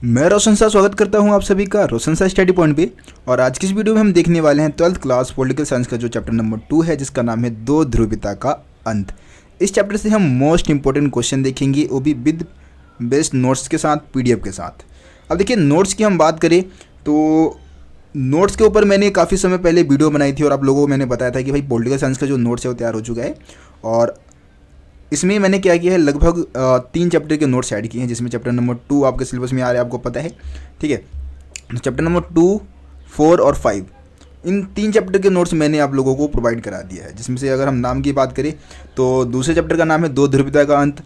मैं रोशन सा स्वागत करता हूं आप सभी का रोशन सा स्टडी पॉइंट पे। और आज की इस वीडियो में हम देखने वाले हैं 12th क्लास पॉलिटिकल साइंस का जो चैप्टर नंबर 2 है, जिसका नाम है दो ध्रुवीयता का अंत। इस चैप्टर से हम मोस्ट इंपॉर्टेंट क्वेश्चन देखेंगे, वो भी विद बेस्ट नोट्स के साथ, पीडीएफ के साथ। अब देखिए, नोट्स की हम बात करें तो नोट्स के ऊपर मैंने काफ़ी समय पहले वीडियो बनाई थी और आप लोगों को मैंने बताया था कि भाई पॉलिटिकल साइंस का जो नोट्स है वो तैयार हो चुका है। और इसमें मैंने क्या किया है, लगभग 3 चैप्टर के नोट्स ऐड किए हैं, जिसमें चैप्टर नंबर 2 आपके सिलेबस में आ रहा है, आपको पता है, ठीक है। तो चैप्टर नंबर 2, 4 और 5, इन 3 चैप्टर के नोट्स मैंने आप लोगों को प्रोवाइड करा दिया है। जिसमें से अगर हम नाम की बात करें तो दूसरे चैप्टर का नाम है दो ध्रुवीयता का अंत,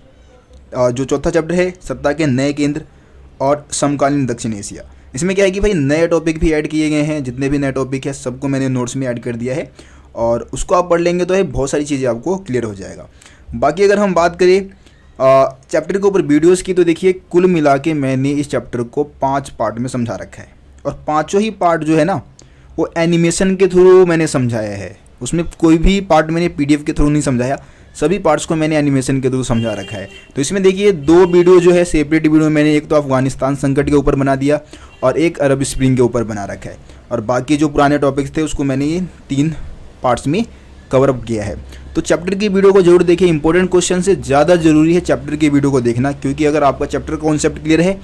जो चौथा चैप्टर है सत्ता के नए केंद्र और समकालीन दक्षिण एशिया। इसमें क्या है कि भाई नए टॉपिक भी ऐड किए गए हैं, जितने भी नए टॉपिक है सबको मैंने नोट्स में ऐड कर दिया है, और उसको आप पढ़ लेंगे तो है बहुत सारी चीज़ें आपको क्लियर हो जाएगा। बाकी अगर हम बात करें चैप्टर के ऊपर वीडियोस की, तो देखिए कुल मिला के मैंने इस चैप्टर को 5 पार्ट में समझा रखा है, और पाँचों ही पार्ट जो है ना वो एनिमेशन के थ्रू मैंने समझाया है। उसमें कोई भी पार्ट मैंने पीडीएफ के थ्रू नहीं समझाया, सभी पार्ट्स को मैंने एनिमेशन के थ्रू समझा रखा है। तो इसमें देखिए 2 वीडियो जो है सेपरेट वीडियो मैंने, एक तो अफगानिस्तान संकट के ऊपर बना दिया और एक अरब स्प्रिंग के ऊपर बना रखा है, और बाकी जो पुराने टॉपिक्स थे उसको मैंने ये 3 पार्ट्स में कवर अप किया है। तो चैप्टर की वीडियो को जरूर देखिए, इंपॉर्टेंट क्वेश्चन से ज़्यादा जरूरी है चैप्टर की वीडियो को देखना, क्योंकि अगर आपका चैप्टर कॉन्सेप्ट क्लियर है,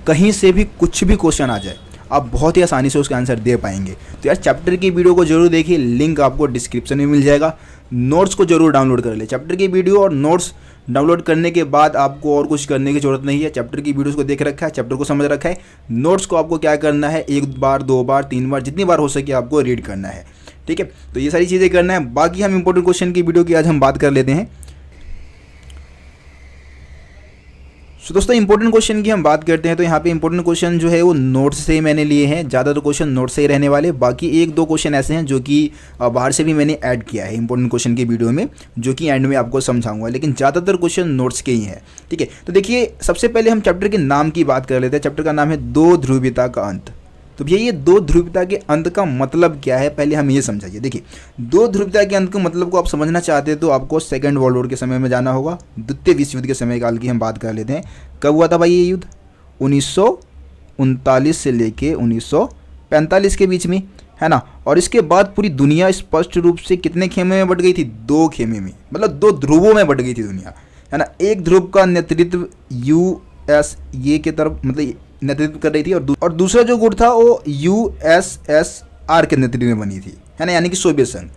कहीं से भी कुछ भी क्वेश्चन आ जाए आप बहुत ही आसानी से उसका आंसर दे पाएंगे। तो यार चैप्टर की वीडियो को जरूर देखिए, लिंक आपको डिस्क्रिप्शन में मिल जाएगा। नोट्स को जरूर डाउनलोड कर ले। चैप्टर की वीडियो और नोट्स डाउनलोड करने के बाद आपको और कुछ करने की जरूरत नहीं है। चैप्टर की वीडियोस को देख रखा है, चैप्टर को समझ रखा है, नोट्स को आपको क्या करना है, 1 बार 2 बार 3 बार जितनी बार हो सके आपको रीड करना है, ठीक है। तो ये सारी चीज़ें करना है। बाकी हम इंपॉर्टेंट क्वेश्चन की वीडियो की आज हम बात कर लेते हैं। तो दोस्तों इंपॉर्टेंट क्वेश्चन की हम बात करते हैं, तो यहाँ पे इंपॉर्टेंट क्वेश्चन जो है वो नोट्स से मैंने लिए हैं, ज़्यादातर क्वेश्चन नोट्स से ही रहने वाले। बाकी 1-2 क्वेश्चन ऐसे हैं जो कि बाहर से भी मैंने ऐड किया है इंपॉर्टेंट क्वेश्चन की वीडियो में, जो कि एंड में आपको समझाऊंगा, लेकिन ज़्यादातर क्वेश्चन नोट्स के ही हैं, ठीक है। तो देखिए सबसे पहले हम चैप्टर के नाम की बात कर लेते हैं। चैप्टर का नाम है दो ध्रुवीयता का अंत। तो भैया ये दो ध्रुवीयता के अंत का मतलब क्या है, पहले हम ये समझाइए। देखिए दो ध्रुवीयता के अंत के मतलब को आप समझना चाहते हैं तो आपको सेकेंड वर्ल्ड वॉर के समय में जाना होगा। द्वितीय विश्व युद्ध के समय काल की हम बात कर लेते हैं। कब हुआ था भाई ये युद्ध? 1939 से लेके 1945 के बीच में, है ना। और इसके बाद पूरी दुनिया स्पष्ट रूप से कितने खेमे में बट गई थी? 2 खेमे में, मतलब 2 ध्रुवों में बट गई थी दुनिया, है ना। एक ध्रुव का नेतृत्व यूएसए के तरफ मतलब नेतृत्व कर रही थी, और दूसरा जो गुट था वो यूएसएसआर के नेतृत्व में बनी थी, है ना, यानी कि सोवियत संघ।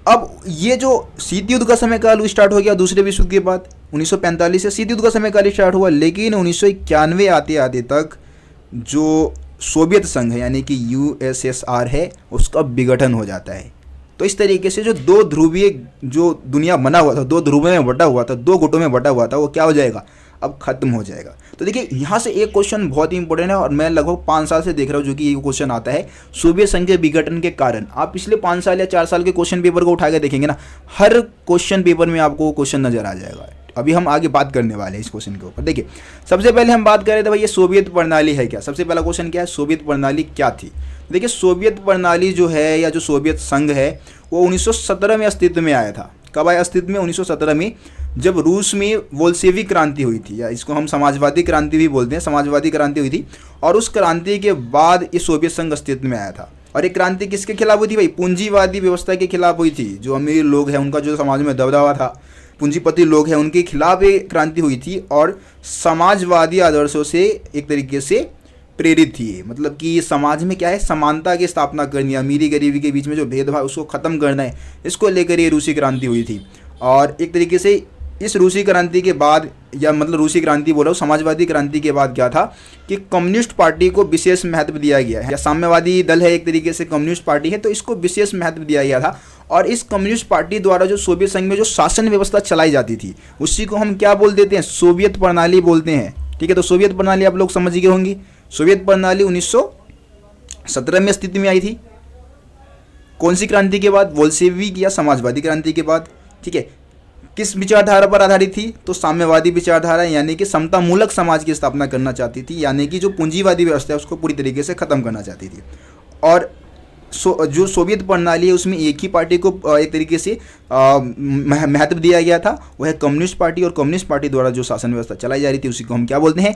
अब ये जो शीत युद्ध का समय काल स्टार्ट हो गया दूसरे विश्व युद्ध के बाद, 1945 से शीत युद्ध का समय काल स्टार्ट हुआ, लेकिन 1991 आते आते तक जो सोवियत संघ है यानी कि यूएसएसआर है उसका विघटन हो जाता है। तो इस तरीके से जो 2 ध्रुवीय जो दुनिया बना हुआ था, 2 ध्रुवों में बटा हुआ था, 2 गुटों में बटा हुआ था, वो क्या हो जाएगा? अब खत्म हो जाएगा। तो देखिए यहाँ से एक क्वेश्चन बहुत ही इंपॉर्टेंट है, और मैं लगभग 5 साल से देख रहा हूँ जो कि ये क्वेश्चन आता है सोवियत संघ के विघटन के कारण। आप पिछले 5 साल या 4 साल के क्वेश्चन पेपर को उठा के देखेंगे ना, हर क्वेश्चन पेपर में आपको क्वेश्चन नजर आ जाएगा। अभी हम आगे बात करने वाले हैं इस क्वेश्चन के ऊपर। देखिए सबसे पहले हम बात करें तो भाई ये सोवियत प्रणाली है क्या। सबसे पहला क्वेश्चन क्या है, सोवियत प्रणाली क्या थी। देखिए सोवियत प्रणाली जो है या जो सोवियत संघ है वो 1917 में अस्तित्व में आया था। कब आया अस्तित्व में? 1917 में, जब रूस में बोल्शेविक क्रांति हुई थी, या इसको हम समाजवादी क्रांति भी बोलते हैं, समाजवादी क्रांति हुई थी। और उस क्रांति के बाद ये सोवियत संघ अस्तित्व में आया था। और ये क्रांति किसके खिलाफ हुई थी भाई? पूंजीवादी व्यवस्था के खिलाफ हुई थी। जो अमीर लोग हैं उनका जो समाज में दबदबा था, पूंजीपति लोग हैं उनके खिलाफ ये क्रांति हुई थी, और समाजवादी आदर्शों से एक तरीके से प्रेरित थी। मतलब कि समाज में क्या है, समानता की स्थापना करनी है, अमीरी गरीबी के बीच में जो भेदभाव उसको ख़त्म करना है, इसको लेकर ये रूसी क्रांति हुई थी। और एक तरीके से इस रूसी क्रांति के बाद, या मतलब रूसी क्रांति बोल रहा हूँ, समाजवादी क्रांति के बाद क्या था कि कम्युनिस्ट पार्टी को विशेष महत्व दिया गया है। या साम्यवादी दल है एक तरीके से कम्युनिस्ट पार्टी है, तो इसको विशेष महत्व दिया गया था। और इस कम्युनिस्ट पार्टी द्वारा जो सोवियत संघ में जो शासन व्यवस्था चलाई जाती थी उसी को हम क्या बोल देते हैं? सोवियत प्रणाली बोलते हैं, ठीक है। तो सोवियत प्रणाली आप लोग समझ गए होंगी। सोवियत प्रणाली 1917 में अस्तित्व में आई थी। कौन सी क्रांति के बाद? बोल्शेविक या समाजवादी क्रांति के बाद, ठीक है। किस विचारधारा पर आधारित थी? तो साम्यवादी विचारधारा, यानी कि समतामूलक समाज की स्थापना करना चाहती थी, यानी कि जो पूंजीवादी व्यवस्था है उसको पूरी तरीके से खत्म करना चाहती थी। और जो सोवियत प्रणाली है उसमें एक ही पार्टी को एक तरीके से महत्व दिया गया था, वह है कम्युनिस्ट पार्टी। और कम्युनिस्ट पार्टी द्वारा जो शासन व्यवस्था चलाई जा रही थी उसी को हम क्या बोलते हैं?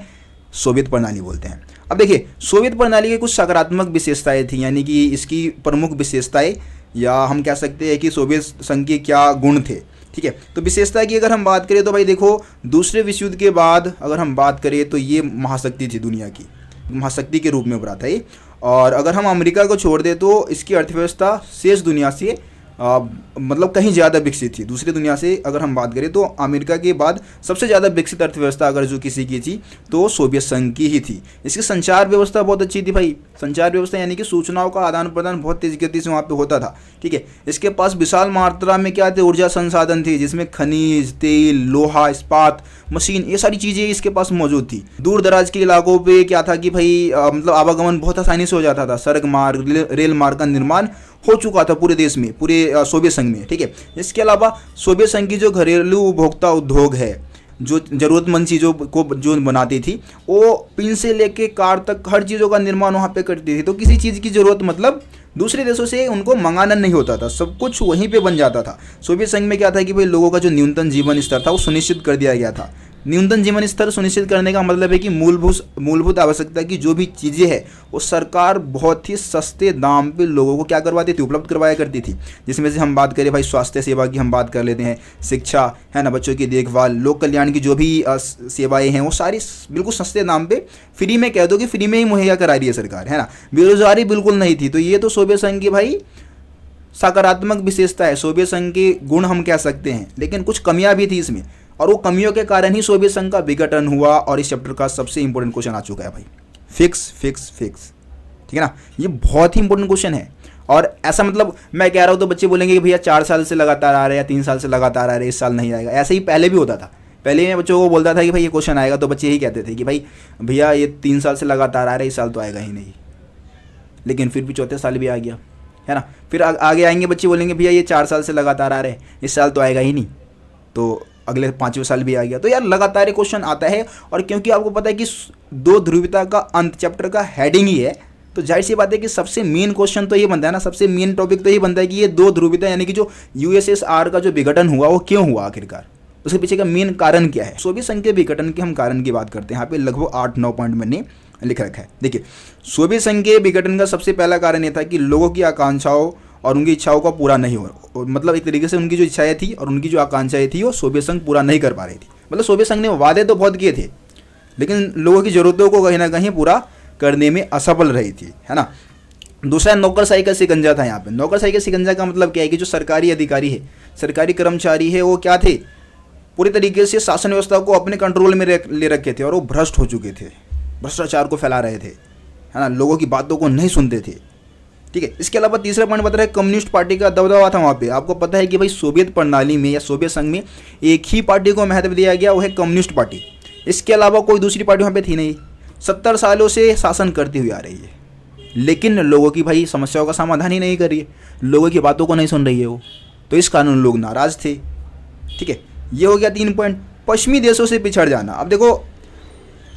सोवियत प्रणाली बोलते हैं। अब देखिए, सोवियत प्रणाली की कुछ सकारात्मक विशेषताएं थी, यानी कि इसकी प्रमुख विशेषताएं, या हम कह सकते हैं कि सोवियत संघ के क्या गुण थे। ठीक है, तो विशेषता की अगर हम बात करें तो भाई देखो, दूसरे विश्व युद्ध के बाद अगर हम बात करें तो ये महाशक्ति थी, दुनिया की महाशक्ति के रूप में उभरा था ये। और अगर हम अमेरिका को छोड़ दें तो इसकी अर्थव्यवस्था शेष दुनिया से मतलब कहीं ज़्यादा विकसित थी। दूसरी दुनिया से अगर हम बात करें तो अमेरिका के बाद सबसे ज़्यादा विकसित अर्थव्यवस्था अगर जो किसी की थी तो सोवियत संघ की ही थी। इसकी संचार व्यवस्था बहुत अच्छी थी भाई। संचार व्यवस्था यानी कि सूचनाओं का आदान प्रदान बहुत तेज गति से वहाँ पे होता था। ठीक है, इसके पास विशाल मात्रा में क्या थे, ऊर्जा संसाधन थी, जिसमें खनिज तेल, लोहा, इस्पात, मशीन, ये सारी चीज़ें इसके पास मौजूद थी। दूर दराज के इलाकों पे क्या था कि भाई मतलब आवागमन बहुत आसानी से हो जाता था। सड़क मार्ग, रेल मार्ग का निर्माण हो चुका था पूरे देश में, पूरे सोवियत संघ में। ठीक है, इसके अलावा सोवियत संघ की जो घरेलू उपभोक्ता उद्योग है, जो ज़रूरतमंद चीज़ों को जो बनाती थी, वो पिन से लेके कार तक हर चीज़ों का निर्माण वहाँ पे करती थी। तो किसी चीज़ की ज़रूरत मतलब दूसरे देशों से उनको मंगाना नहीं होता था, सब कुछ वहीं पे बन जाता था। सोवियत संघ में क्या था कि भाई लोगों का जो न्यूनतम जीवन स्तर था वो सुनिश्चित कर दिया गया था। न्यूनतम जीवन स्तर सुनिश्चित करने का मतलब है कि मूलभूत आवश्यकता की जो भी चीज़ें हैं वो सरकार बहुत ही सस्ते दाम पे लोगों को क्या करवाती थी, उपलब्ध करवाया करती थी। जिसमें से हम बात करें भाई स्वास्थ्य सेवा की, हम बात कर लेते हैं, शिक्षा है ना, बच्चों की देखभाल, लोक कल्याण की जो भी सेवाएं हैं वो सारी बिल्कुल सस्ते दाम पे, फ्री में कह दो कि फ्री में ही मुहैया करा रही है सरकार, है ना। बेरोजगारी बिल्कुल नहीं थी। तो ये तो सोवियत संघ की भाई सकारात्मक विशेषता है, सोवियत संघ के गुण हम कह सकते हैं। लेकिन कुछ कमियां भी थी इसमें, और वो कमियों के कारण ही सोवियत संघ का विघटन हुआ। और इस चैप्टर का सबसे इंपॉर्टेंट क्वेश्चन आ चुका है भाई, फिक्स फिक्स फिक्स। ठीक है ना, ये बहुत ही इंपॉर्टेंट क्वेश्चन है। और ऐसा मतलब मैं कह रहा हूँ तो बच्चे बोलेंगे कि भैया 4 साल से लगातार आ रहे हैं या 3 साल से लगातार आ रहे हैं, इस साल नहीं आएगा। ऐसे ही पहले भी होता था। पहले मैं बच्चों को बोलता था कि भाई ये क्वेश्चन आएगा, तो बच्चे यही कहते थे कि भाई भैया ये 3 साल से लगातार आ रहा है, इस साल तो आएगा ही नहीं। लेकिन फिर भी चौथे साल भी आ गया, है ना। फिर आगे आएंगे बच्चे बोलेंगे भैया ये 4 साल से लगातार आ रहे हैं, इस साल तो आएगा ही नहीं, तो अगले 5वें साल भी आ गया। तो यार लगातार ये क्वेश्चन आता है। और क्योंकि आपको पता है कि 2 ध्रुवीयता का अंत चैप्टर का हेडिंग ही है, तो जाहिर सी बात है कि सबसे मेन क्वेश्चन तो ये बनता है ना, सबसे मेन टॉपिक तो ये बनता है कि ये 2 ध्रुवीयता यानी कि जो यूएसएसआर का जो विघटन हुआ वो क्यों हुआ, आखिरकार उसके पीछे का मेन कारण क्या है। सोवियत संघ के विघटन के हम कारण की बात करते हैं। यहाँ पे लगभग 8-9 पॉइंट मैंने लिख रखा है। देखिए, सोवियत संघ के विघटन का सबसे पहला कारण ये था कि लोगों की आकांक्षाओं और उनकी इच्छाओं का पूरा नहीं हो, मतलब एक तरीके से उनकी जो इच्छाएं थी और उनकी जो आकांक्षाएं थी वो सोवियत संघ पूरा नहीं कर पा रही थी। मतलब सोवियत संघ ने वादे तो बहुत किए थे, लेकिन लोगों की ज़रूरतों को कहीं ना कहीं पूरा करने में असफल रही थी, है ना। दूसरा नौकरशाही का शिकंजा था यहाँ पे। नौकरशाही का शिकंजा का मतलब क्या है कि जो सरकारी अधिकारी है, सरकारी कर्मचारी है, वो क्या थे, पूरी तरीके से शासन व्यवस्था को अपने कंट्रोल में ले रखे थे और वो भ्रष्ट हो चुके थे, भ्रष्टाचार को फैला रहे थे, है ना, लोगों की बातों को नहीं सुनते थे। ठीक है, इसके अलावा तीसरा पॉइंट बता रहा है कम्युनिस्ट पार्टी का दबदबा था वहाँ पे। आपको पता है कि भाई सोवियत प्रणाली में या सोवियत संघ में एक ही पार्टी को महत्व दिया गया, वो है कम्युनिस्ट पार्टी। इसके अलावा कोई दूसरी पार्टी वहाँ पे थी नहीं। 70 सालों से शासन करती हुई आ रही है, लेकिन लोगों की भाई समस्याओं का समाधान ही नहीं कर रही है, लोगों की बातों को नहीं सुन रही है वो, तो इस कारण लोग नाराज थे। ठीक है, ये हो गया 3 पॉइंट। पश्चिमी देशों से पिछड़ जाना। अब देखो,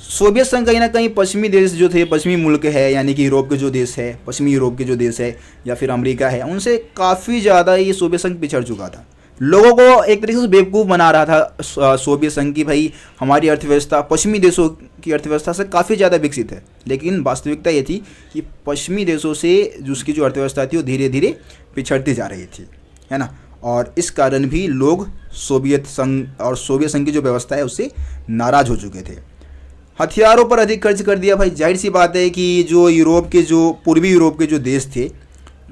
सोवियत संघ कहीं ना कहीं पश्चिमी देश जो थे, पश्चिमी मुल्क है, यानी कि यूरोप के जो देश है, पश्चिमी यूरोप के जो देश है या फिर अमेरिका है, उनसे काफ़ी ज़्यादा ये सोवियत संघ पिछड़ चुका था। लोगों को एक तरीके से बेवकूफ़ बना रहा था सोवियत संघ की भाई हमारी अर्थव्यवस्था पश्चिमी देशों की अर्थव्यवस्था से काफ़ी ज़्यादा विकसित है। लेकिन वास्तविकता ये थी कि पश्चिमी देशों से उसकी जो अर्थव्यवस्था थी वो धीरे धीरे पिछड़ती जा रही थी, है ना। और इस कारण भी लोग सोवियत संघ और सोवियत संघ की जो व्यवस्था है उससे नाराज़ हो चुके थे। हथियारों पर अधिक खर्च कर दिया भाई। जाहिर सी बात है कि जो यूरोप के जो पूर्वी यूरोप के जो देश थे,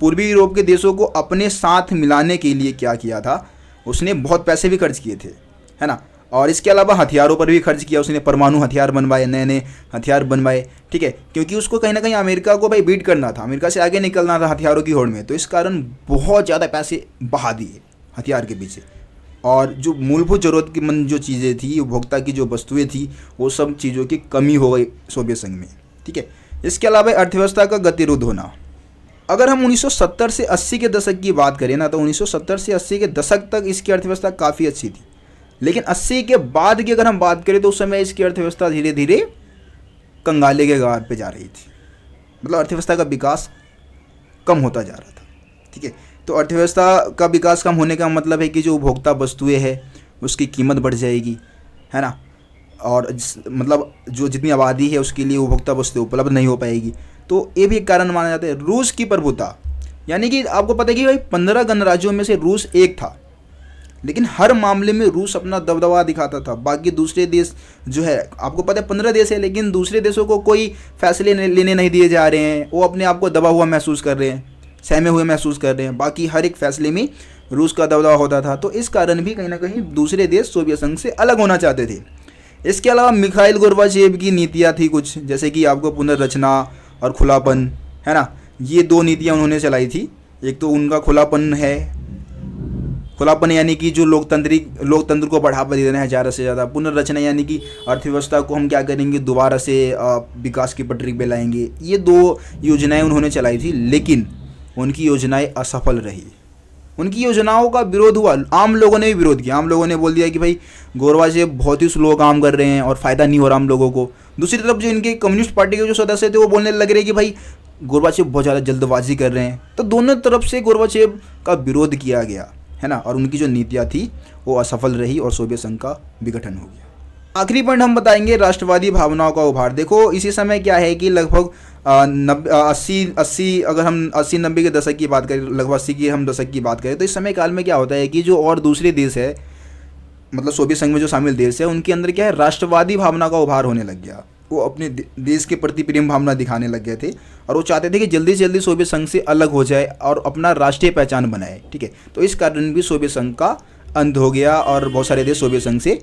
पूर्वी यूरोप के देशों को अपने साथ मिलाने के लिए क्या किया था, उसने बहुत पैसे भी खर्च किए थे, है ना। और इसके अलावा हथियारों पर भी खर्च किया उसने, परमाणु हथियार बनवाए, नए नए हथियार बनवाए। ठीक है, क्योंकि उसको कहीं ना कहीं अमेरिका को भाई बीट करना था, अमेरिका से आगे निकलना था हथियारों की होड़ में। तो इस कारण बहुत ज़्यादा पैसे बहा दिए हथियार के पीछे। और जो मूलभूत ज़रूरत की मंद जो चीज़ें थी, उपभोक्ता की जो वस्तुएं थी, वो सब चीज़ों की कमी हो गई सोवियत संघ में। ठीक है, इसके अलावा अर्थव्यवस्था का गतिरोध होना। अगर हम 1970 से 80 के दशक की बात करें ना, तो 1970 से 80 के दशक तक इसकी अर्थव्यवस्था काफ़ी अच्छी थी। लेकिन 80 के बाद की अगर हम बात करें तो उस समय इसकी अर्थव्यवस्था धीरे धीरे कंगाले के गार पे जा रही थी। मतलब अर्थव्यवस्था का विकास कम होता जा रहा था। ठीक है, तो अर्थव्यवस्था का विकास कम होने का मतलब है कि जो उपभोक्ता वस्तुएं हैं उसकी कीमत बढ़ जाएगी, है ना। और मतलब जो जितनी आबादी है उसके लिए उपभोक्ता वस्तु उपलब्ध नहीं हो पाएगी। तो ये भी एक कारण माना जाता है। रूस की प्रभुता, यानी कि आपको पता है कि भाई 15 गणराज्यों में से रूस एक था, लेकिन हर मामले में रूस अपना दबदबा दिखाता था। बाकी दूसरे देश जो है, आपको पता है 15 देश है, लेकिन दूसरे देशों को कोई फैसले लेने नहीं दिए जा रहे हैं। वो अपने आप को दबा हुआ महसूस कर रहे हैं, सहमे हुए महसूस कर रहे हैं। बाकी हर एक फैसले में रूस का दबदबा होता था। तो इस कारण भी कहीं ना कहीं दूसरे देश सोवियत संघ से अलग होना चाहते थे। इसके अलावा मिखाइल गोर्बाचेव की नीतियाँ थी कुछ, जैसे कि आपको पुनर्रचना और खुलापन, है ना, ये 2 नीतियाँ उन्होंने चलाई थी। एक तो उनका खुलापन है, खुलापन यानी कि जो लोकतंत्र को बढ़ावा देना है ज़्यादा से ज़्यादा। पुनर्रचना यानी कि अर्थव्यवस्था को हम क्या करेंगे, दोबारा से विकास की पटरी पे लाएंगे। ये 2 योजनाएं उन्होंने चलाई थी, लेकिन उनकी योजनाएं असफल रही। उनकी योजनाओं का विरोध हुआ, आम लोगों ने भी विरोध किया। आम लोगों ने बोल दिया कि भाई गोरबाचेव बहुत ही स्लो काम कर रहे हैं और फ़ायदा नहीं हो रहा हम लोगों को। दूसरी तरफ जो इनके कम्युनिस्ट पार्टी के जो सदस्य थे वो बोलने लग रहे कि भाई गोरबाचेव बहुत ज़्यादा जल्दबाजी कर रहे हैं। तो दोनों तरफ से गोरबाचेव का विरोध किया गया, है ना, और उनकी जो नीतियाँ थी वो असफल रही और सोवियत संघ का विघटन हो गया। आखिरी पॉइंट हम बताएंगे राष्ट्रवादी भावनाओं का उभार। देखो इसी समय क्या है कि लगभग 80 अगर हम 80-90 के दशक की बात करें, लगभग 80 की हम दशक की बात करें, तो इस समय काल में क्या होता है कि जो और दूसरे देश है, मतलब सोवियत संघ में जो शामिल देश है, उनके अंदर क्या है, राष्ट्रवादी भावना का उभार होने लग गया। वो अपने देश के प्रति प्रेम भावना दिखाने लग गए थे और वो चाहते थे कि जल्दी से जल्दी सोवियत संघ से अलग हो जाए और अपना राष्ट्रीय पहचान बनाए। ठीक है, तो इस कारण भी सोवियत संघ का अंत हो गया और बहुत सारे देश सोवियत संघ से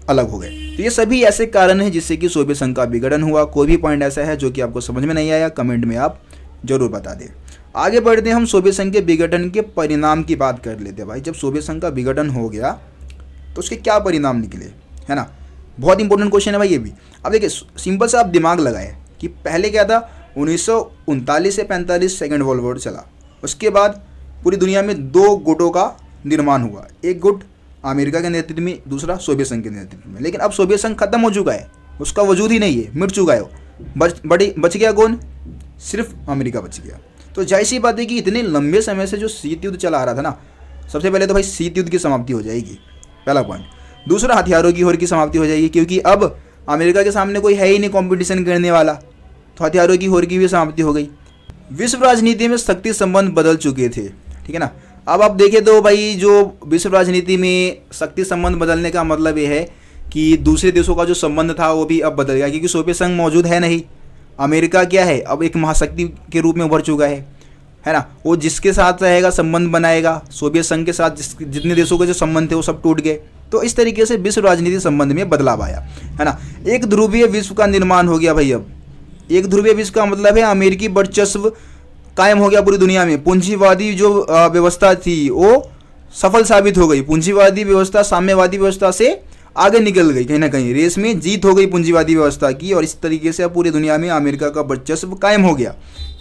अलग हो गए। तो ये सभी ऐसे कारण हैं जिससे कि सोवियत संघ का विघटन हुआ। कोई भी पॉइंट ऐसा है जो कि आपको समझ में नहीं आया, कमेंट में आप जरूर बता दें। आगे बढ़ते हैं, हम सोवियत संघ के विघटन के परिणाम की बात कर लेते हैं। भाई जब सोवियत संघ का विघटन हो गया तो उसके क्या परिणाम निकले, है ना, बहुत इंपॉर्टेंट क्वेश्चन है भाई ये भी। अब देखिए सिंपल सा आप दिमाग लगाए कि पहले क्या था, 1939 से 45 सेकेंड वर्ल्ड वॉर चला। उसके बाद पूरी दुनिया में 2 गुटों का निर्माण हुआ, एक गुट अमेरिका के नेतृत्व में, दूसरा सोवियत संघ के नेतृत्व में। लेकिन अब सोवियत संघ खत्म हो चुका है, उसका वजूद ही नहीं है, मिट चुका है। बच गया कौन, सिर्फ अमेरिका बच गया। तो जाहिर सी बात है कि इतने लंबे समय से जो शीत युद्ध चला आ रहा था ना, सबसे पहले तो भाई शीत युद्ध की समाप्ति हो जाएगी, पहला पॉइंट। दूसरा, हथियारों की होड़ की समाप्ति हो जाएगी, क्योंकि अब अमेरिका के सामने कोई है ही नहीं कंपटीशन करने वाला, तो हथियारों की होड़ की भी समाप्ति हो गई। विश्व राजनीति में शक्ति संबंध बदल चुके थे, ठीक है ना। अब आप देखें तो भाई जो विश्व राजनीति में शक्ति संबंध बदलने का मतलब ये है कि दूसरे देशों का जो संबंध था वो भी अब बदल गया, क्योंकि सोवियत संघ मौजूद है नहीं। अमेरिका क्या है, अब एक महाशक्ति के रूप में उभर चुका है ना। वो जिसके साथ रहेगा संबंध बनाएगा। सोवियत संघ के साथ जितने देशों के जो संबंध थे वो सब टूट गए। तो इस तरीके से विश्व राजनीति संबंध में बदलाव आया, है ना। एक ध्रुवीय विश्व का निर्माण हो गया भाई। अब एक ध्रुवीय विश्व का मतलब है अमेरिकी वर्चस्व कायम हो गया पूरी दुनिया में। पूंजीवादी जो व्यवस्था थी वो सफल साबित हो गई। पूंजीवादी व्यवस्था साम्यवादी व्यवस्था से आगे निकल गई, कहीं ना कहीं रेस में जीत हो गई पूंजीवादी व्यवस्था की, और इस तरीके से पूरी दुनिया में अमेरिका का वर्चस्व कायम हो गया,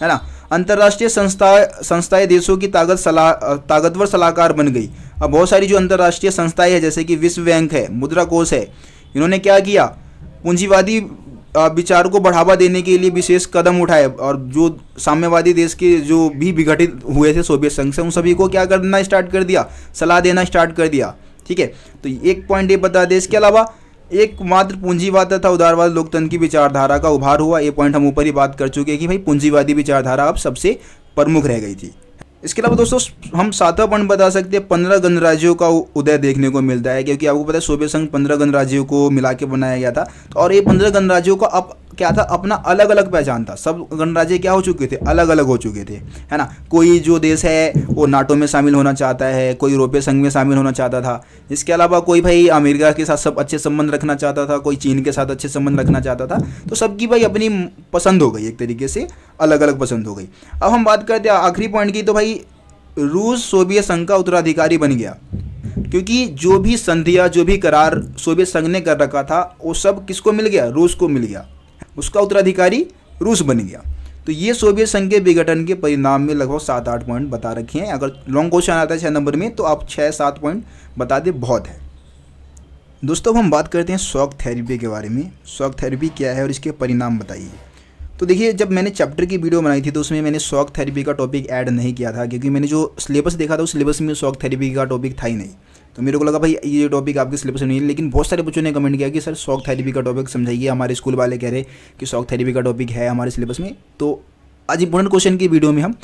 है ना। अंतर्राष्ट्रीय संस्थाएं देशों की ताकतवर सलाहकार बन गई। अब बहुत सारी जो अंतर्राष्ट्रीय संस्थाएं हैं, जैसे कि विश्व बैंक है, मुद्रा कोष है, इन्होंने क्या किया, पूंजीवादी विचार को बढ़ावा देने के लिए विशेष कदम उठाए, और जो साम्यवादी देश के जो भी विघटित हुए थे सोवियत संघ से, उन सभी को क्या करना स्टार्ट कर दिया, सलाह देना स्टार्ट कर दिया। ठीक है, तो एक पॉइंट ये बता दें। इसके अलावा एकमात्र पूंजीवाद तथा उदारवाद लोकतंत्र की विचारधारा का उभार हुआ। ये पॉइंट हम ऊपर ही बात कर चुके हैं कि भाई पूंजीवादी विचारधारा अब सबसे प्रमुख रह गई थी। इसके अलावा दोस्तों हम 7वां पॉइंट बता सकते हैं, 15 गणराज्यों का उदय देखने को मिलता है, क्योंकि आपको पता है सोवियत संघ 15 गणराज्यों को मिला के बनाया गया था। और ये 15 गणराज्यों का अब क्या था, अपना अलग अलग पहचान था। सब गणराज्य क्या हो चुके थे, अलग अलग हो चुके थे, है ना। कोई जो देश है वो नाटो में शामिल होना चाहता है, कोई यूरोपीय संघ में शामिल होना चाहता था। इसके अलावा कोई भाई अमेरिका के साथ सब अच्छे संबंध रखना चाहता था, कोई चीन के साथ अच्छे संबंध रखना चाहता था। तो सबकी भाई अपनी पसंद हो गई, एक तरीके से अलग अलग पसंद हो गई। अब हम बात करते हैं आखिरी पॉइंट की, तो भाई रूस सोवियत संघ का उत्तराधिकारी बन गया, क्योंकि जो भी संधियाँ जो भी करार सोवियत संघ ने कर रखा था वो सब किसको मिल गया, रूस को मिल गया। उसका उत्तराधिकारी रूस बन गया। तो ये सोवियत संघ के विघटन के परिणाम में लगभग 7-8 पॉइंट बता रखे हैं। अगर लॉन्ग क्वेश्चन आता है 6 नंबर में तो आप 6-7 पॉइंट बता दें, बहुत है। दोस्तों हम बात करते हैं शॉक थेरेपी के बारे में। शॉक थेरेपी क्या है और इसके परिणाम बताइए। तो देखिए, जब मैंने चैप्टर की वीडियो बनाई थी तो उसमें मैंने शॉक थेरेपी का टॉपिक ऐड नहीं किया था, क्योंकि मैंने जो सिलेबस देखा था उस सिलेबस में शॉक थेरेपी का टॉपिक था ही नहीं। तो मेरे को लगा भाई ये टॉपिक आपके सिलेबस में नहीं है, लेकिन बहुत सारे बच्चों ने कमेंट किया कि सर शॉक थेरेपी का टॉपिक समझाइए, हमारे स्कूल वाले कह रहे कि शॉक थेरेपी का टॉपिक है हमारे सिलेबस में। तो आज इंपॉर्टेंट क्वेश्चन की वीडियो में हम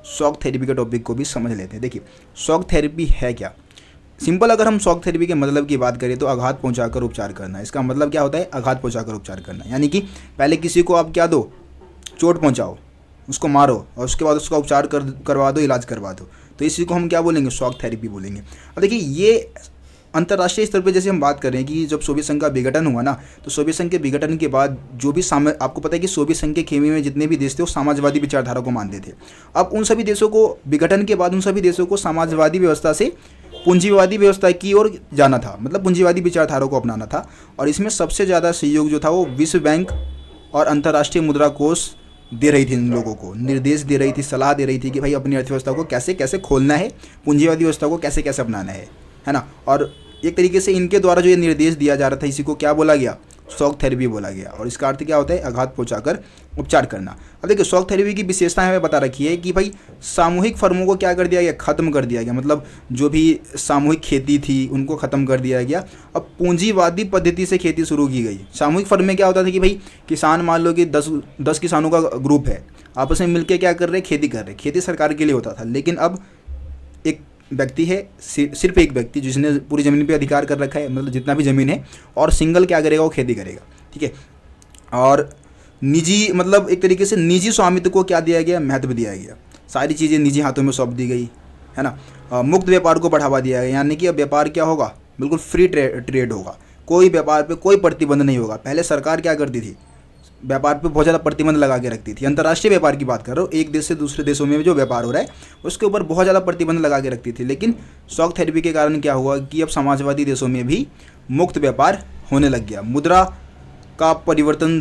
शॉक थेरेपी के टॉपिक को भी समझ लेते हैं। देखिए शॉक थेरेपी है क्या। सिंपल अगर हम शॉक थेरेपी के मतलब की बात करें तो आघात पहुंचाकर उपचार करना। इसका मतलब क्या होता है, आघात पहुंचाकर उपचार करना, यानी कि पहले किसी को आप क्या दो, चोट पहुंचाओ, उसको मारो और उसके बाद उसका उपचार करवा दो, इलाज करवा दो। तो इसी को हम क्या बोलेंगे, शॉक थेरेपी बोलेंगे। अब देखिए ये अंतर्राष्ट्रीय स्तर पे जैसे हम बात कर रहे हैं कि जब सोवियत संघ का विघटन हुआ ना, तो सोवियत संघ के विघटन के बाद जो भी आपको पता है कि सोवियत संघ के खेमे में जितने भी देश थे वो समाजवादी विचारधारा को मानते थे। अब उन सभी देशों को विघटन के बाद उन सभी देशों को समाजवादी व्यवस्था से पूंजीवादी व्यवस्था की ओर जाना था, मतलब पूंजीवादी विचारधारा को अपनाना था। और इसमें सबसे ज़्यादा सहयोग जो था वो विश्व बैंक और अंतर्राष्ट्रीय मुद्रा कोष दे रही थी, इन लोगों को निर्देश दे रही थी, सलाह दे रही थी कि भाई अपनी अर्थव्यवस्था को कैसे कैसे खोलना है, पूंजीवादी व्यवस्था को कैसे कैसे अपनाना है ना। और एक तरीके से इनके द्वारा जो ये निर्देश दिया जा रहा था इसी को क्या बोला गया, शॉक थेरेपी बोला गया। और इसका अर्थ क्या होता है, आघात पहुंचाकर उपचार करना। अब देखिए शॉक थेरेपी की विशेषताएं हमें बता रखी है कि भाई सामूहिक फर्मों को क्या कर दिया गया, खत्म कर दिया गया, मतलब जो भी सामूहिक खेती थी उनको खत्म कर दिया गया। अब पूंजीवादी पद्धति से खेती शुरू की गई। सामूहिक फर्म में क्या होता था कि भाई किसान, मान लो कि 10 किसानों का ग्रुप है, आपस में मिलकर क्या कर रहे हैं, खेती कर रहे हैं। खेती सरकार के लिए होता था, लेकिन अब एक व्यक्ति है, सिर्फ एक व्यक्ति जिसने पूरी ज़मीन पे अधिकार कर रखा है, मतलब जितना भी ज़मीन है, और सिंगल क्या करेगा, वो खेती करेगा, ठीक है। और निजी, मतलब एक तरीके से निजी स्वामित्व को क्या दिया गया, महत्व दिया गया। सारी चीज़ें निजी हाथों में सौंप दी गई, है ना। मुक्त व्यापार को बढ़ावा दिया गया, यानी कि अब व्यापार क्या होगा, बिल्कुल फ्री ट्रेड होगा, कोई व्यापार पे कोई प्रतिबंध नहीं होगा। पहले सरकार क्या करती थी, व्यापार पे बहुत ज़्यादा प्रतिबंध लगा के रखती थी। अंतर्राष्ट्रीय व्यापार की बात कर रहा हूँ, एक देश से दूसरे देशों में जो व्यापार हो रहा है उसके ऊपर बहुत ज़्यादा प्रतिबंध लगा के रखती थी। लेकिन शॉक थेरेपी के कारण क्या हुआ कि अब समाजवादी देशों में भी मुक्त व्यापार होने लग गया। मुद्रा का परिवर्तन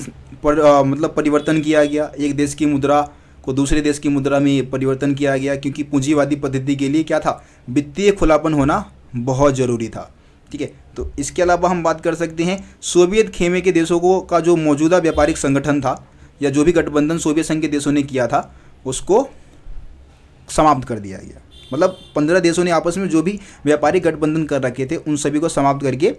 किया गया, एक देश की मुद्रा को दूसरे देश की मुद्रा में परिवर्तन किया गया, क्योंकि पूंजीवादी पद्धति के लिए क्या था, वित्तीय खुलापन होना बहुत ज़रूरी था, ठीक है। तो इसके अलावा हम बात कर सकते हैं सोवियत खेमे के देशों को का जो मौजूदा व्यापारिक संगठन था या जो भी गठबंधन सोवियत संघ के देशों ने किया था उसको समाप्त कर दिया गया। मतलब 15 देशों ने आपस में जो भी व्यापारिक गठबंधन कर रखे थे उन सभी को समाप्त करके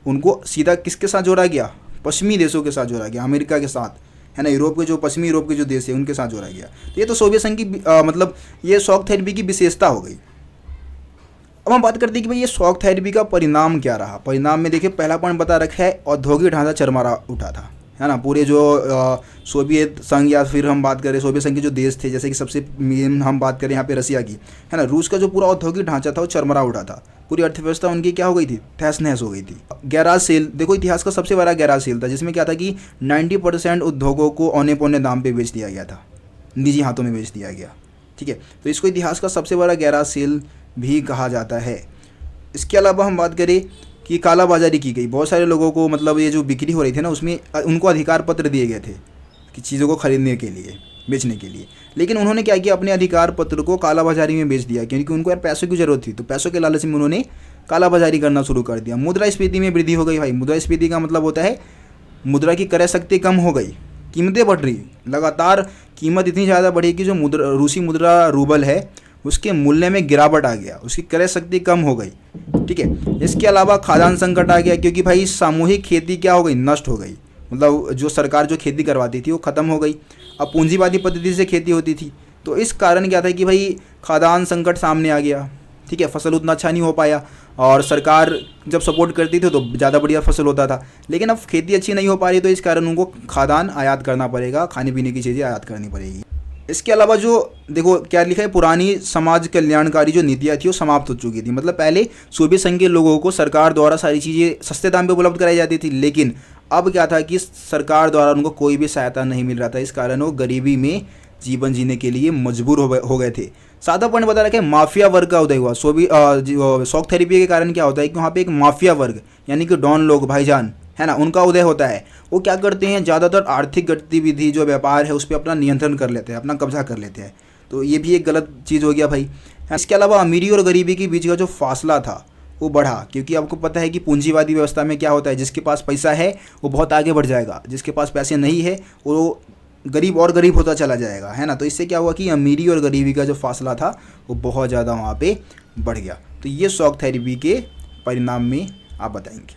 उनको सीधा किसके साथ जोड़ा गया, पश्चिमी देशों के साथ जोड़ा गया, अमेरिका के साथ, है ना। यूरोप के जो पश्चिमी यूरोप के जो देश है उनके साथ जोड़ा गया। तो ये तो सोवियत संघ की मतलब ये शॉक थेरेपी की विशेषता हो गई। अब हम बात करते हैं कि भाई ये शॉक थेरेपी का परिणाम क्या रहा। परिणाम में देखिए पहला पॉइंट बता रखा है, औद्योगिक ढांचा चरमरा उठा था, है ना। पूरे जो सोवियत संघ या फिर हम बात करें सोवियत संघ के जो देश थे, जैसे कि सबसे मेन हम बात करें यहाँ पे रसिया की, है ना, रूस का जो पूरा औद्योगिक ढांचा था वो चरमरा उठा था। पूरी अर्थव्यवस्था उनकी क्या हो गई थी, तहस नहस हो गई थी। गैरासेल, देखो इतिहास का सबसे बड़ा गैरासेल था, जिसमें क्या था कि 90% उद्योगों को औने पौने दाम पे बेच दिया गया था, निजी हाथों में बेच दिया गया, ठीक है। तो इसको इतिहास का सबसे बड़ा गैरासेल भी कहा जाता है। इसके अलावा हम बात करें कि कालाबाजारी की गई, बहुत सारे लोगों को, मतलब ये जो बिक्री हो रही थी ना उसमें उनको अधिकार पत्र दिए गए थे कि चीज़ों को खरीदने के लिए, बेचने के लिए। लेकिन उन्होंने क्या किया, अपने अधिकार पत्र को कालाबाजारी में बेच दिया, क्योंकि उनको यार पैसों की ज़रूरत थी। तो पैसों के लालच में उन्होंने कालाबाजारी करना शुरू कर दिया। मुद्रास्फीति में वृद्धि हो गई। भाई मुद्रास्फीति का मतलब होता है मुद्रा की क्रय शक्ति कम हो गई, कीमतें बढ़ रही, लगातार कीमत इतनी ज़्यादा बढ़ी कि जो रूसी मुद्रा रूबल है उसके मूल्य में गिरावट आ गया, उसकी क्रय शक्ति कम हो गई, ठीक है। इसके अलावा खाद्यान्न संकट आ गया, क्योंकि भाई सामूहिक खेती क्या हो गई, नष्ट हो गई। मतलब जो सरकार जो खेती करवाती थी वो ख़त्म हो गई। अब पूंजीवादी पद्धति से खेती होती थी, तो इस कारण क्या था कि भाई खाद्यान्न संकट सामने आ गया, ठीक है। फसल उतना अच्छा नहीं हो पाया, और सरकार जब सपोर्ट करती थी तो ज़्यादा बढ़िया फसल होता था। लेकिन अब खेती अच्छी नहीं हो पा रही, तो इस कारण उनको खाद्यान्न आयात करना पड़ेगा, खाने पीने की चीज़ें आयात करनी पड़ेगी। इसके अलावा जो देखो क्या लिखा है, पुरानी समाज कल्याणकारी जो नीतियाँ थी वो समाप्त हो चुकी थी। मतलब पहले सोवियत संघ के लोगों को सरकार द्वारा सारी चीज़ें सस्ते दाम पे उपलब्ध कराई जाती थी, लेकिन अब क्या था कि सरकार द्वारा उनको कोई भी सहायता नहीं मिल रहा था। इस कारण वो गरीबी में जीवन जीने के लिए मजबूर हो गए थे। सादा पॉइंट बता रखा है, माफिया वर्ग का उदय हुआ। शॉक थेरेपी के कारण क्या होता है कि वहाँ पे एक माफिया वर्ग यानी कि डॉन लोग, भाईजान, है ना, उनका उदय होता है। वो क्या करते हैं, ज़्यादातर आर्थिक गतिविधि जो व्यापार है उस पर अपना नियंत्रण कर लेते हैं, अपना कब्जा कर लेते हैं। तो ये भी एक गलत चीज़ हो गया भाई। इसके अलावा अमीरी और गरीबी के बीच का जो फासला था वो बढ़ा, क्योंकि आपको पता है कि पूंजीवादी व्यवस्था में क्या होता है, जिसके पास पैसा है वो बहुत आगे बढ़ जाएगा, जिसके पास पैसे नहीं है वो गरीब और गरीब होता चला जाएगा, है ना। तो इससे क्या हुआ कि अमीरी और गरीबी का जो फासला था वो बहुत ज़्यादा वहाँ पे बढ़ गया। तो ये शॉक थेरेपी के परिणाम में आप बताएंगे।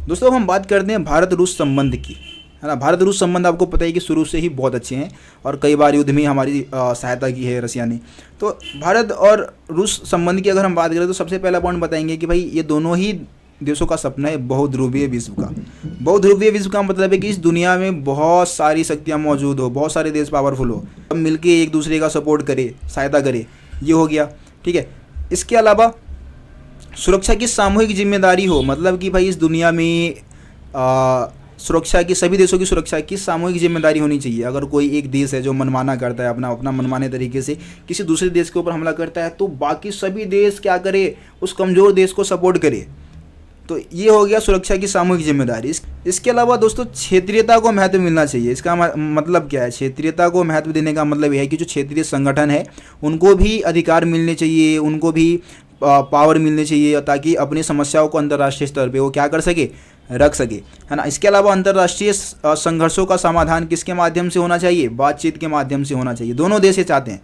दोस्तों अब हम बात करते हैं भारत रूस संबंध की, है ना। भारत रूस संबंध आपको पता है कि शुरू से ही बहुत अच्छे हैं और कई बार युद्ध में हमारी सहायता की है रसिया ने। तो भारत और रूस संबंध की अगर हम बात करें तो सबसे पहला पॉइंट बताएंगे कि भाई ये दोनों ही देशों का सपना है बहुध्रुवीय विश्व का। बहुध्रुवीय विश्व का मतलब है कि इस दुनिया में बहुत सारी शक्तियाँ मौजूद हो, बहुत सारे देश पावरफुल हो, सब मिलके एक दूसरे का सपोर्ट करे, सहायता करे, ये हो गया, ठीक है। इसके अलावा सुरक्षा की सामूहिक जिम्मेदारी हो, मतलब कि भाई इस दुनिया में सुरक्षा की, सभी देशों की सुरक्षा की सामूहिक जिम्मेदारी होनी चाहिए। अगर कोई एक देश है जो मनमाना करता है, अपना मनमाने तरीके से किसी दूसरे देश के ऊपर हमला करता है, तो बाकी सभी देश क्या करे, उस कमज़ोर देश को सपोर्ट करे। तो ये हो गया सुरक्षा की सामूहिक जिम्मेदारी। इसके अलावा दोस्तों क्षेत्रीयता को महत्व मिलना चाहिए। इसका मतलब क्या है, क्षेत्रीयता को महत्व देने का मतलब यह है कि जो क्षेत्रीय संगठन है उनको भी अधिकार मिलने चाहिए, उनको भी पावर मिलनी चाहिए, ताकि अपनी समस्याओं को अंतर्राष्ट्रीय स्तर पे वो क्या कर सके, रख सके, है ना। इसके अलावा अंतर्राष्ट्रीय संघर्षों का समाधान किसके माध्यम से होना चाहिए, बातचीत के माध्यम से होना चाहिए। दोनों देश ये चाहते हैं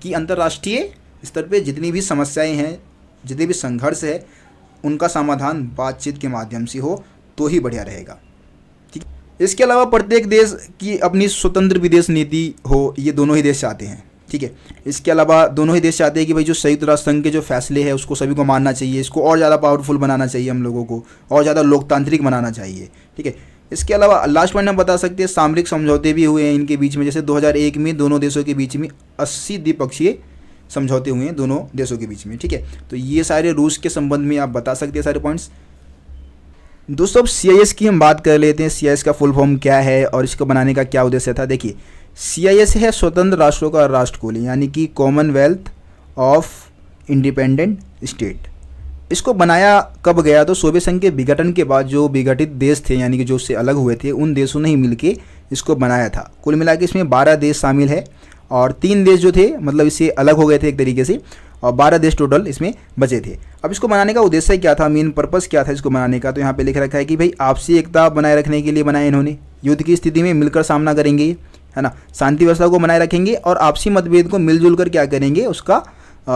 कि अंतर्राष्ट्रीय स्तर पे जितनी भी समस्याएं हैं, जितने भी संघर्ष है, उनका समाधान बातचीत के माध्यम से हो तो ही बढ़िया रहेगा, ठीक। इसके अलावा प्रत्येक देश की अपनी स्वतंत्र विदेश नीति हो, ये दोनों ही देश चाहते हैं, ठीक है। इसके अलावा दोनों ही देश चाहते हैं कि भाई जो संयुक्त राष्ट्र संघ के जो फैसले हैं उसको सभी को मानना चाहिए, इसको और ज़्यादा पावरफुल बनाना चाहिए, हम लोगों को और ज़्यादा लोकतांत्रिक बनाना चाहिए, ठीक है। इसके अलावा लास्ट पॉइंट हम बता सकते हैं सामरिक समझौते भी हुए हैं इनके बीच में। जैसे 2001 में दोनों देशों के बीच में 80 द्विपक्षीय समझौते हुए हैं दोनों देशों के बीच में, ठीक है। तो ये सारे रूस के संबंध में आप बता सकते हैं सारे पॉइंट्स। दोस्तों अब CIS की हम बात कर लेते हैं। CIS का फुल फॉर्म क्या है और इसको बनाने का क्या उद्देश्य था। देखिए CIS है स्वतंत्र राष्ट्रों का राष्ट्रकुल, यानी कि कॉमनवेल्थ ऑफ इंडिपेंडेंट स्टेट। इसको बनाया कब गया, तो सोवियत संघ के विघटन के बाद जो विघटित देश थे, यानी कि जो उससे अलग हुए थे, उन देशों ने ही मिलके इसको बनाया था। कुल मिला के इसमें 12 देश शामिल है और 3 देश जो थे मतलब इससे अलग हो गए थे एक तरीके से, और 12 देश टोटल इसमें बचे थे। अब इसको बनाने का उद्देश्य क्या था, मेन पर्पस क्या था इसको बनाने का, तो यहाँ पे लिख रखा है कि भाई आपसी एकता बनाए रखने के लिए बनाया इन्होंने। युद्ध की स्थिति में मिलकर सामना करेंगे, है ना, शांति व्यवस्था को बनाए रखेंगे और आपसी मतभेद को मिलजुल कर क्या करेंगे, उसका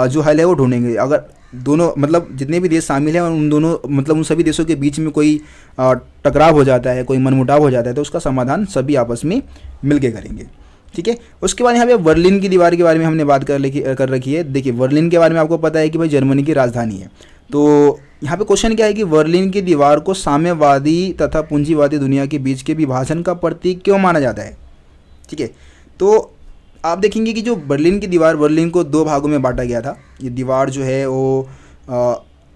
जो हल है वो ढूंढेंगे। अगर दोनों मतलब जितने भी देश शामिल हैं उन दोनों मतलब उन सभी देशों के बीच में कोई टकराव हो जाता है, कोई मनमुटाव हो जाता है, तो उसका समाधान सभी आपस में मिलके करेंगे, ठीक है। उसके बाद यहाँ पे बर्लिन की दीवार के बारे में हमने बात कर रखी है। देखिए बर्लिन के बारे में आपको पता है कि भाई जर्मनी की राजधानी है। तो यहाँ पे क्वेश्चन क्या है कि बर्लिन की दीवार को साम्यवादी तथा पूंजीवादी दुनिया के बीच के विभाजन का प्रतीक क्यों माना जाता है, ठीक है। तो आप देखेंगे कि जो बर्लिन की दीवार, बर्लिन को 2 भागों में बांटा गया था। ये दीवार जो है वो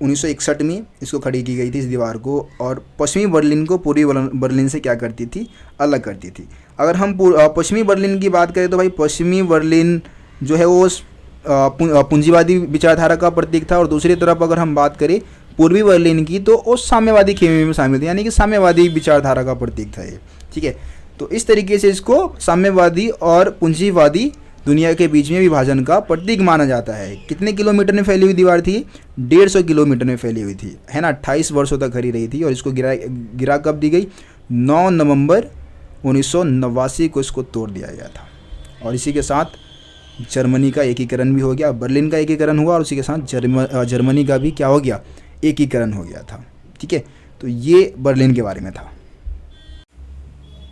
1961 में इसको खड़ी की गई थी इस दीवार को, और पश्चिमी बर्लिन को पूर्वी बर्लिन से क्या करती थी, अलग करती थी। अगर हम पश्चिमी बर्लिन की बात करें तो भाई पश्चिमी बर्लिन जो है वो पूंजीवादी विचारधारा का प्रतीक था, और दूसरी तरफ अगर हम बात करें पूर्वी बर्लिन की तो वो साम्यवादी खेमे में शामिल थे, यानी कि साम्यवादी विचारधारा का प्रतीक था ये, ठीक है। तो इस तरीके से इसको साम्यवादी और पूंजीवादी दुनिया के बीच में विभाजन का प्रतीक माना जाता है। कितने किलोमीटर में फैली हुई दीवार थी, 150 किलोमीटर में फैली हुई थी, है ना। 28 वर्षों तक खड़ी रही थी और इसको गिरा कब दी गई, 9 नवंबर 1989 को इसको तोड़ दिया गया था। और इसी के साथ जर्मनी का एकीकरण भी हो गया, बर्लिन का एकीकरण हुआ और उसी के साथ जर्मनी का भी क्या हो गया, एकीकरण हो गया था, ठीक है। तो ये बर्लिन के बारे में था।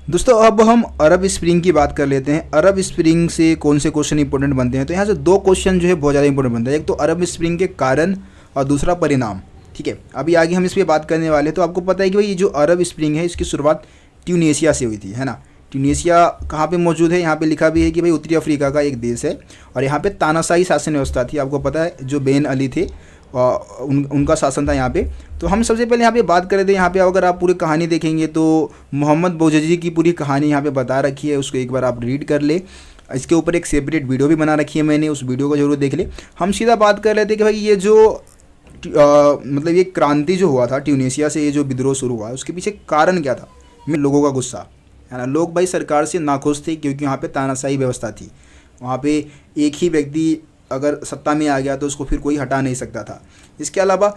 दोस्तों अब हम अरब स्प्रिंग की बात कर लेते हैं। अरब स्प्रिंग से कौन से क्वेश्चन इंपॉर्टेंट बनते हैं, तो यहाँ से 2 क्वेश्चन जो है बहुत ज़्यादा इंपॉर्टेंट बनता है। एक तो अरब स्प्रिंग के कारण और दूसरा परिणाम, ठीक है। अभी आगे हम इस पर बात करने वाले हैं। तो आपको पता है कि भाई ये जो अरब स्प्रिंग है इसकी शुरुआत ट्यूनीशिया से हुई थी, है ना। ट्यूनीशिया कहाँ पे मौजूद है, यहाँ पे लिखा भी है कि भाई उत्तरी अफ्रीका का एक देश है, और यहाँ पे तानाशाही शासन व्यवस्था थी। आपको पता है जो बेन अली थे उनका शासन था यहाँ पे। तो हम सबसे पहले यहाँ पे बात कर रहे थे, यहाँ पे अगर आप पूरी कहानी देखेंगे तो मोहम्मद बौजजी की पूरी कहानी यहाँ पे बता रखी है, उसको एक बार आप रीड कर ले। इसके ऊपर एक सेपरेट वीडियो भी बना रखी है मैंने, उस वीडियो को जरूर देख ले। हम सीधा बात कर रहे थे कि भाई ये जो मतलब ये क्रांति जो हुआ था ट्यूनीशिया से, ये जो विद्रोह शुरू हुआ उसके पीछे कारण क्या था, में लोगों का गुस्सा, है ना। लोग भाई सरकार से नाखुश थे क्योंकि यहाँ पे तानाशाही व्यवस्था थी। वहाँ पे एक ही व्यक्ति अगर सत्ता में आ गया तो उसको फिर कोई हटा नहीं सकता था। इसके अलावा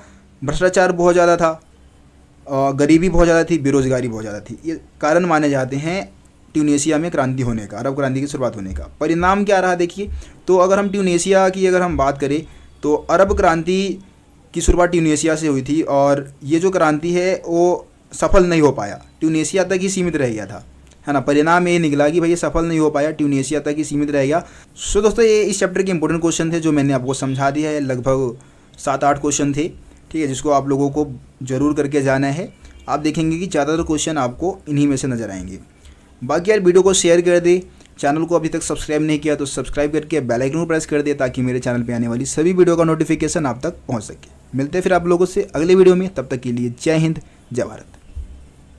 भ्रष्टाचार बहुत ज़्यादा था, गरीबी बहुत ज़्यादा थी, बेरोज़गारी बहुत ज़्यादा थी। ये कारण माने जाते हैं ट्यूनीशिया में क्रांति होने का, अरब क्रांति की शुरुआत होने का। परिणाम क्या रहा देखिए, तो अगर हम ट्यूनीशिया की अगर हम बात करें तो अरब क्रांति की शुरुआत ट्यूनीशिया से हुई थी और ये जो क्रांति है वो सफल नहीं हो पाया, ट्यूनीशिया तक ही सीमित रह गया था, है ना। परिणाम ये निकला कि भाई ये सफल नहीं हो पाया, ट्यूनीशिया तक ही सीमित रह गया। सो दोस्तों ये इस चैप्टर के इंपॉर्टेंट क्वेश्चन थे जो मैंने आपको समझा दिया है। लगभग 7-8 क्वेश्चन थे, ठीक है, जिसको आप लोगों को ज़रूर करके जाना है। आप देखेंगे कि ज़्यादातर क्वेश्चन आपको इन्हीं में से नज़र आएंगे। बाकी यार वीडियो को शेयर कर दे, चैनल को अभी तक सब्सक्राइब नहीं किया तो सब्सक्राइब करके बेल आइकन को प्रेस कर दे ताकि मेरे चैनल पे आने वाली सभी वीडियो का नोटिफिकेशन आप तक पहुंच सके। मिलते हैं फिर आप लोगों से अगले वीडियो में, तब तक के लिए जय हिंद, जय भारत।